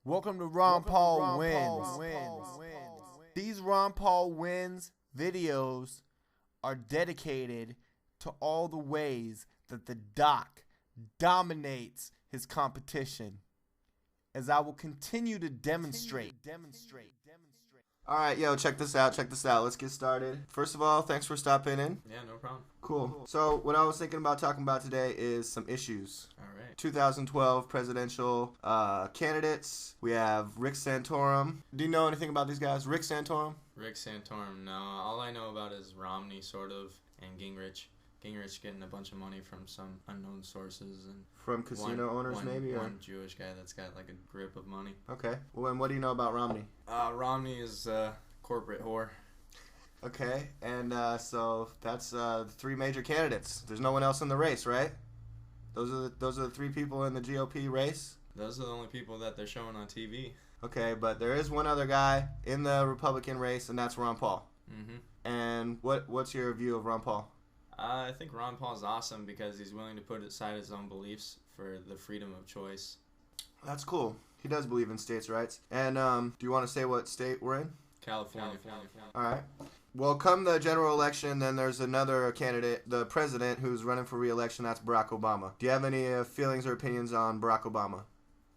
Welcome to Ron Paul Wins. These Ron Paul Wins videos are dedicated to all the ways that the doc dominates his competition, as I will continue to demonstrate. All right, yo, check this out. Let's get started. First of all, thanks for stopping in. Yeah, no problem. Cool. So what I was thinking about talking about today is some issues. All right. 2012 presidential candidates. We have Rick Santorum. Do you know anything about these guys? Rick Santorum? Rick Santorum, no. All I know about is Romney, sort of, and Gingrich. Gingrich getting a bunch of money from some unknown sources. And from casino owners, maybe? Or? One Jewish guy that's got like a grip of money. Okay. Well, and what do you know about Romney? Romney is a corporate whore. Okay, and so that's the three major candidates. There's no one else in the race, right? Those are the three people in the GOP race? Those are the only people that they're showing on TV. Okay, but there is one other guy in the Republican race, and that's Ron Paul. Mm-hmm. And what's your view of Ron Paul? I think Ron Paul's awesome because he's willing to put aside his own beliefs for the freedom of choice. That's cool. He does believe in states' rights. And do you want to say what state we're in? California. All right. Well, come the general election, then there's another candidate, the president, who's running for re-election. That's Barack Obama. Do you have any feelings or opinions on Barack Obama?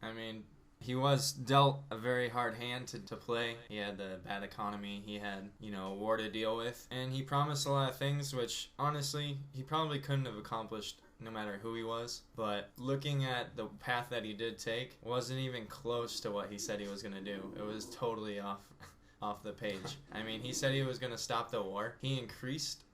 I mean, he was dealt a very hard hand to play. He had the bad economy. He had, a war to deal with. And he promised a lot of things, which, honestly, he probably couldn't have accomplished no matter who he was. But looking at the path that he did take, wasn't even close to what he said he was going to do. It was totally off the page. I mean, he said he was going to stop the war. He increased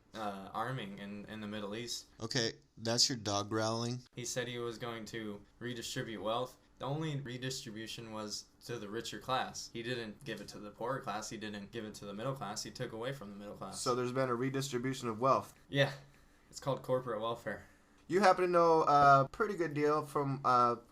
arming in the Middle East. Okay, that's your dog growling. He said he was going to redistribute wealth. The only redistribution was to the richer class. He didn't give it to the poorer class. He didn't give it to the middle class. He took away from the middle class. So there's been a redistribution of wealth. Yeah, it's called corporate welfare. You happen to know a pretty good deal from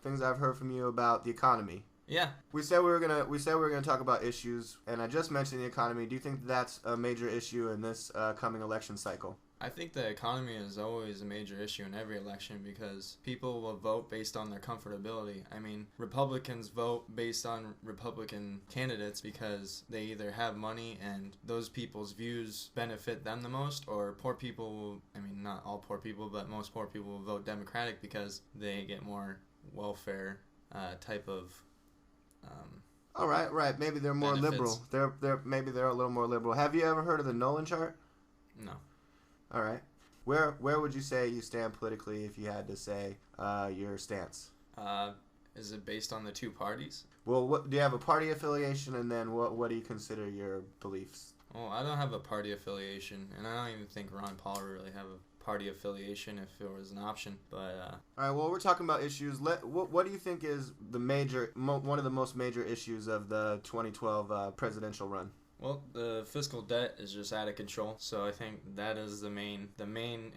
things I've heard from you about the economy. Yeah. We said we were gonna talk about issues, and I just mentioned the economy. Do you think that's a major issue in this coming election cycle? I think the economy is always a major issue in every election because people will vote based on their comfortability. I mean, Republicans vote based on Republican candidates because they either have money and those people's views benefit them the most, or poor people will, not all poor people, but most poor people will vote Democratic because they get more welfare type of all right. Maybe they're more benefits. liberal. Maybe they're a little more liberal. Have you ever heard of the Nolan chart? No. All right. Where would you say you stand politically if you had to say your stance? Is it based on the two parties? Well, do you have a party affiliation, and then what do you consider your beliefs? Well, I don't have a party affiliation, and I don't even think Ron Paul would really have a party affiliation if it was an option. But all right. Well, we're talking about issues. What do you think is the one of the most major issues of the 2012 presidential run? Well, the fiscal debt is just out of control, so I think that is the main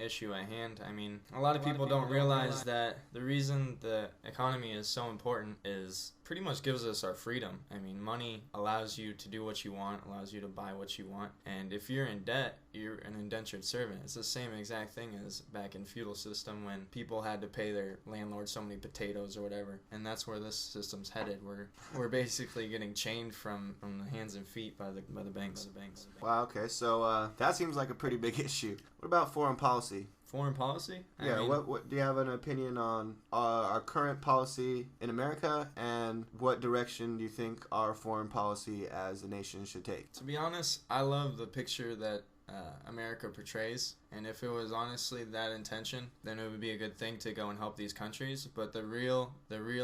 issue at hand. I mean, a lot of people don't realize that the reason the economy is so important is pretty much gives us our freedom. I mean, money allows you to do what you want, allows you to buy what you want, and if you're in debt, you're an indentured servant. It's the same exact thing as back in feudal system when people had to pay their landlord so many potatoes or whatever, and that's where this system's headed. We're basically getting chained from the hands and feet by the banks. Wow. Okay. So that seems like a pretty big issue. What about foreign policy? Foreign policy? What do you have an opinion on our current policy in America, and what direction do you think our foreign policy as a nation should take? To be honest, I love the picture that America portrays, and if it was honestly that intention, then it would be a good thing to go and help these countries. But the real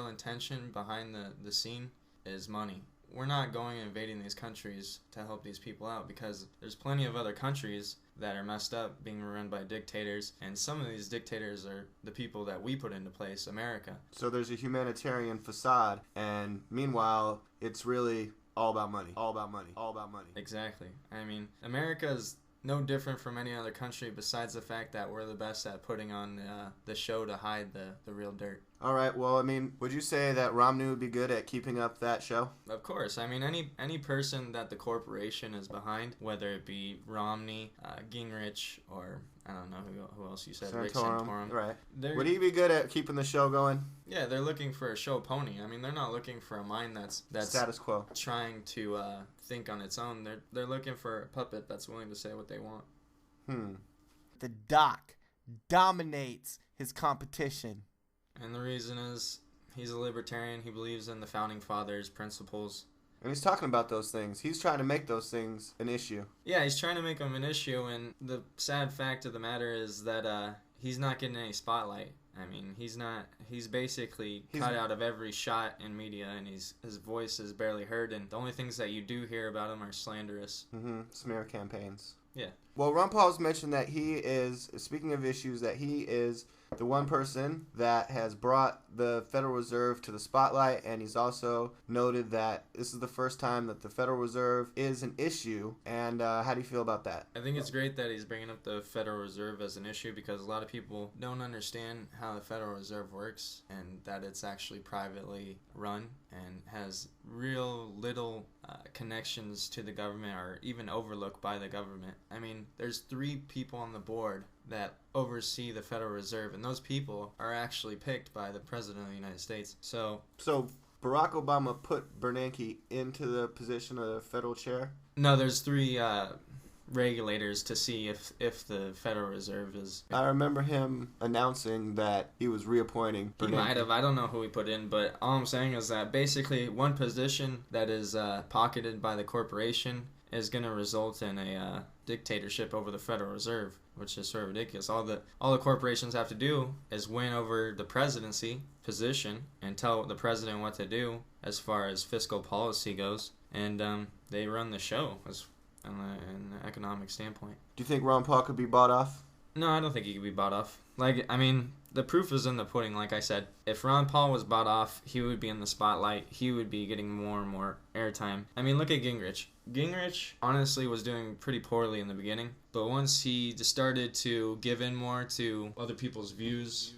intention behind the scene is money. We're not going and invading these countries to help these people out because there's plenty of other countries that are messed up, being run by dictators, and some of these dictators are the people that we put into place, America. So there's a humanitarian facade, and meanwhile, it's really all about money. All about money. All about money. Exactly. I mean, America is no different from any other country besides the fact that we're the best at putting on the show to hide the real dirt. All right. Well, I mean, would you say that Romney would be good at keeping up that show? Of course. I mean, any person that the corporation is behind, whether it be Romney, Gingrich, or I don't know who else you said, Rick Santorum. Right. Would he be good at keeping the show going? Yeah, they're looking for a show pony. I mean, they're not looking for a mind that's status quo, trying to think on its own. They're looking for a puppet that's willing to say what they want. The doc dominates his competition. And the reason is he's a libertarian. He believes in the Founding Fathers' principles. And he's talking about those things. He's trying to make those things an issue. Yeah, he's trying to make them an issue. And the sad fact of the matter is that he's not getting any spotlight. I mean, he's basically cut out of every shot in media, and his voice is barely heard. And the only things that you do hear about him are slanderous. Smear campaigns. Yeah. Well, Ron Paul's mentioned that he is, speaking of issues, that he is the one person that has brought the Federal Reserve to the spotlight, and he's also noted that this is the first time that the Federal Reserve is an issue. And how do you feel about that? I think it's great that he's bringing up the Federal Reserve as an issue, because a lot of people don't understand how the Federal Reserve works, and that it's actually privately run and has real little connections to the government, or even overlooked by the government. I mean, there's 3 people on the board that oversee the Federal Reserve, and those people are actually picked by the President of the United States. So Barack Obama put Bernanke into the position of the federal chair? No, there's 3 regulators to see if the Federal Reserve is... I remember him announcing that he was reappointing Bernanke. He might have. I don't know who he put in, but all I'm saying is that basically one position that is pocketed by the corporation is going to result in a dictatorship over the Federal Reserve, which is sort of ridiculous. All the corporations have to do is win over the presidency position and tell the president what to do as far as fiscal policy goes, and they run the show in an economic standpoint. Do you think Ron Paul could be bought off? No, I don't think he could be bought off. I mean, the proof is in the pudding, like I said. If Ron Paul was bought off, he would be in the spotlight. He would be getting more and more airtime. I mean, look at Gingrich. Gingrich, honestly, was doing pretty poorly in the beginning. But once he just started to give in more to other people's views,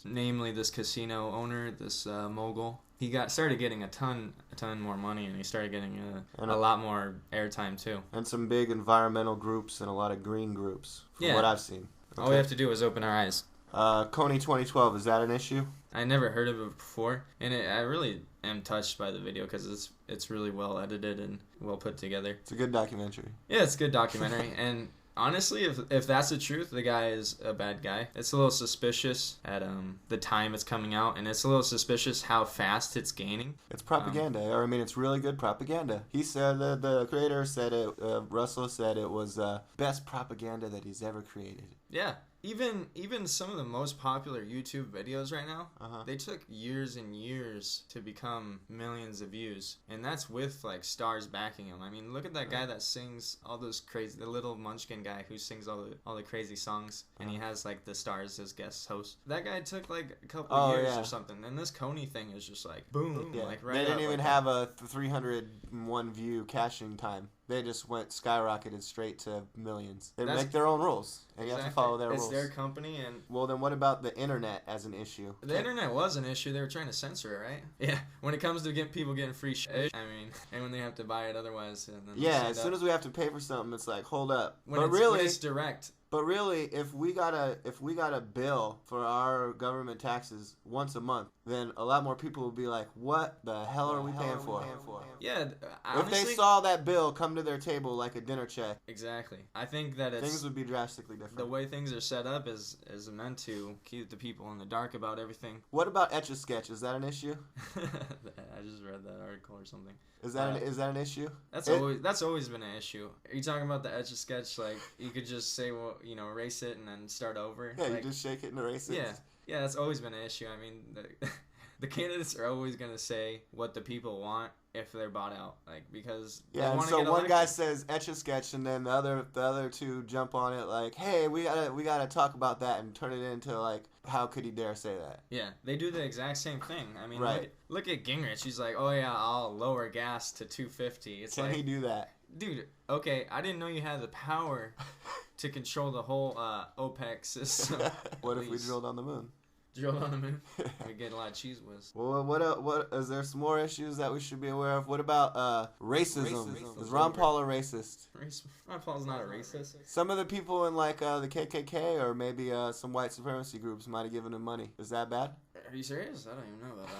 namely this casino owner, this mogul, he started getting a ton more money, and he started getting a lot more airtime too. And some big environmental groups and a lot of green groups, from what I've seen. Okay. All we have to do is open our eyes. Coney 2012, is that an issue? I never heard of it before, and I really am touched by the video because it's really well edited and well put together. It's a good documentary. Yeah, it's a good documentary, and honestly, if that's the truth, the guy is a bad guy. It's a little suspicious at the time it's coming out, and it's a little suspicious how fast it's gaining. It's propaganda, I mean, it's really good propaganda. He said, the creator said it, Russell said it was best propaganda that he's ever created. Yeah. Even some of the most popular YouTube videos right now, they took years and years to become millions of views, and that's with stars backing them. I mean, look at that guy that sings all those crazy, the little munchkin guy who sings all the crazy songs, and he has the stars as guest host. That guy took a couple years or something, and this Coney thing is just boom, right. They didn't even have a 301 view caching time. They just skyrocketed straight to millions. They make their own rules, and you have to follow their rules. It's their company, and... Well, then what about the internet as an issue? The internet was an issue. They were trying to censor it, right? Yeah, when it comes to people getting free shit, I mean, and when they have to buy it otherwise. And then as soon as we have to pay for something, it's hold up. When it's direct. But really, if we got a bill for our government taxes once a month, then a lot more people would be like, "What the hell are we paying for?" Yeah, honestly, if they saw that bill come to their table like a dinner check, exactly. I think that things would be drastically different. The way things are set up is meant to keep the people in the dark about everything. What about Etch-a-Sketch? Is that an issue? I just read that article or something. Is that an issue? That's always been an issue. Are you talking about the Etch-a-Sketch? You could just say, well, erase it and then start over. Yeah, you just shake it and erase it. Yeah, that's always been an issue. I mean, the candidates are always gonna say what the people want if they're bought out, because so one guy says Etch-a-Sketch, and then the other two jump on it hey, we gotta talk about that and turn it into how could he dare say that? Yeah, they do the exact same thing. I mean, right. Look at Gingrich. He's oh yeah, I'll lower gas to $2.50. Can he do that? Dude, okay, I didn't know you had the power to control the whole OPEC system. What if we drilled on the moon? Drilled on the moon? We get a lot of cheese whiz. Well, what is there some more issues that we should be aware of? What about racism? Is Ron Paul a racist? Ron Paul's not a racist. Some of the people in like the KKK or maybe some white supremacy groups might have given him money. Is that bad? Are you serious? I don't even know about that.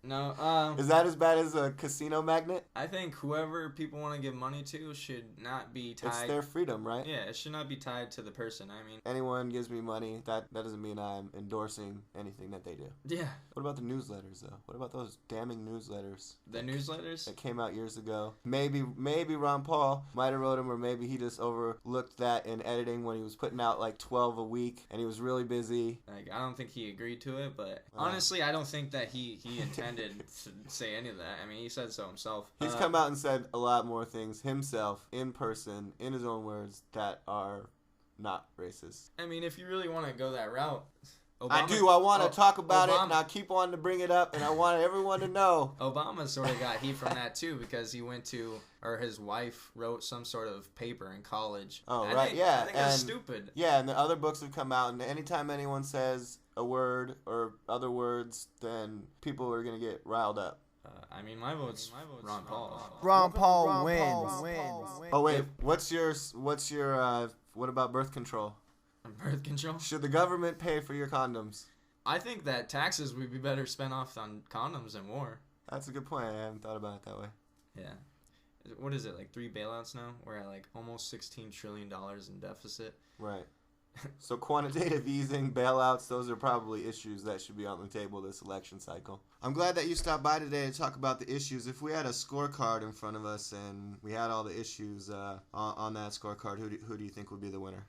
No, is that as bad as a casino magnate? I think whoever people want to give money to should not be tied. It's their freedom, right? Yeah, it should not be tied to the person. I mean, anyone gives me money, that doesn't mean I'm endorsing anything that they do. Yeah. What about the newsletters, though? What about those damning newsletters? The newsletters? That came out years ago. Maybe Ron Paul might have wrote them, or maybe he just overlooked that in editing when he was putting out like 12 a week, and he was really busy. Like, I don't think he agreed to it, but honestly, I don't think that he intended to say any of that. I mean, he said so himself. He's come out and said a lot more things himself, in person, in his own words, that are not racist. I mean, if you really want to go that route, Obama, I do. I want to talk about it, and I keep wanting to bring it up, and I want everyone to know. Obama sort of got heat from that, too, because he went to, or his wife wrote some sort of paper in college. Oh, right, yeah. I think that's stupid. Yeah, and the other books have come out, and anytime anyone says a word or other words, then people are going to get riled up. I mean, my vote's Ron Paul. Ron Paul wins. Oh, wait. What's your what about birth control? Birth control? Should the government pay for your condoms? I think that taxes would be better spent off on condoms and war. That's a good point. I haven't thought about it that way. Yeah. What is it, like 3 bailouts now? We're at like almost $16 trillion in deficit. Right. So quantitative easing, bailouts, those are probably issues that should be on the table this election cycle. I'm glad that you stopped by today to talk about the issues. If we had a scorecard in front of us and we had all the issues on that scorecard, who do you think would be the winner?